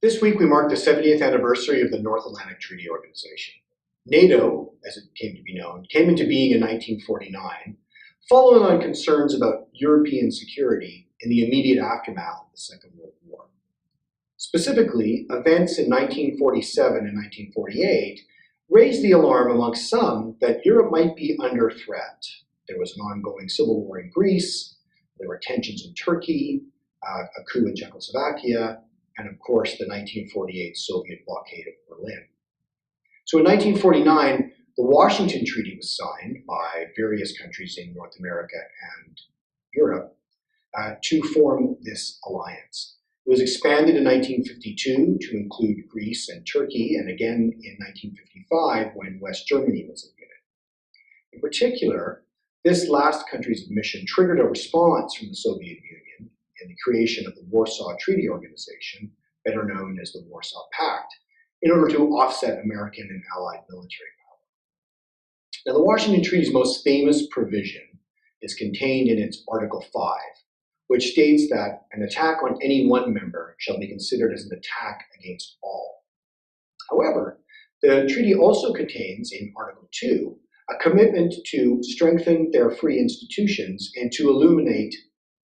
This week we mark the 70th anniversary of the North Atlantic Treaty Organization. NATO, as it came to be known, came into being in 1949, following on concerns about European security in the immediate aftermath of the Second World War. Specifically, events in 1947 and 1948 raised the alarm amongst some that Europe might be under threat. There was an ongoing civil war in Greece, there were tensions in Turkey, a coup in Czechoslovakia, and of course the 1948 Soviet blockade of Berlin. So in 1949, the Washington Treaty was signed by various countries in North America and Europe to form this alliance. It was expanded in 1952 to include Greece and Turkey, and again in 1955 when West Germany was admitted. In particular, this last country's admission triggered a response from the Soviet Union in the creation of the Warsaw Treaty Organization, better known as the Warsaw Pact, in order to offset American and Allied military power. Now, the Washington Treaty's most famous provision is contained in its Article 5, which states that an attack on any one member shall be considered as an attack against all. However, the treaty also contains, in Article 2, a commitment to strengthen their free institutions and to eliminate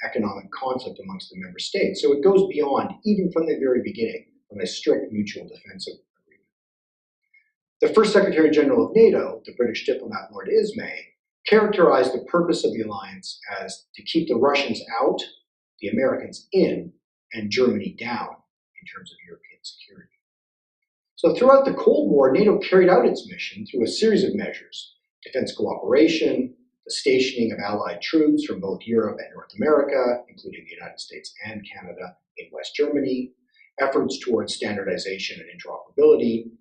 economic conflict amongst the member states. So it goes beyond, even from the very beginning, from a strict mutual defense agreement. The first Secretary General of NATO, the British diplomat Lord Ismay, characterized the purpose of the alliance as to keep the Russians out, the Americans in, and Germany down in terms of European security. So throughout the Cold War, NATO carried out its mission through a series of measures: defense cooperation, the stationing of Allied troops from both Europe and North America, including the United States and Canada, in West Germany, efforts towards standardization and interoperability,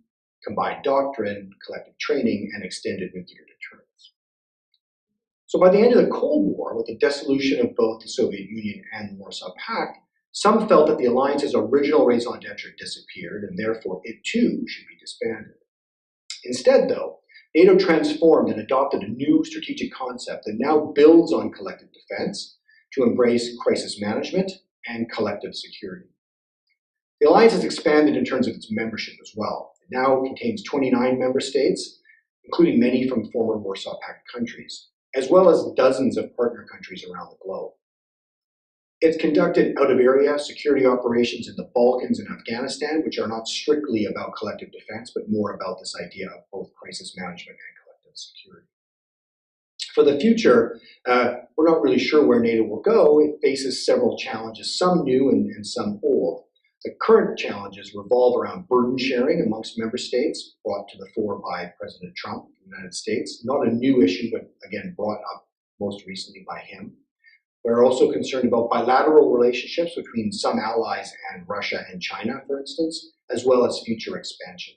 combined doctrine, collective training, and extended nuclear deterrence. So by the end of the Cold War, with the dissolution of both the Soviet Union and the Warsaw Pact, some felt that the alliance's original raison d'etre disappeared, and therefore it too should be disbanded. Instead, though, NATO transformed and adopted a new strategic concept that now builds on collective defense to embrace crisis management and collective security. The alliance has expanded in terms of its membership as well. It now contains 29 member states, including many from former Warsaw Pact countries, as well as dozens of partner countries around the globe. It's conducted out-of-area security operations in the Balkans and Afghanistan, which are not strictly about collective defense, but more about this idea of both crisis management and collective security. For the future, we're not really sure where NATO will go. It faces several challenges, some new and some old. The current challenges revolve around burden sharing amongst member states, brought to the fore by President Trump of the United States. Not a new issue, but again, brought up most recently by him. We're also concerned about bilateral relationships between some allies and Russia and China, for instance, as well as future expansion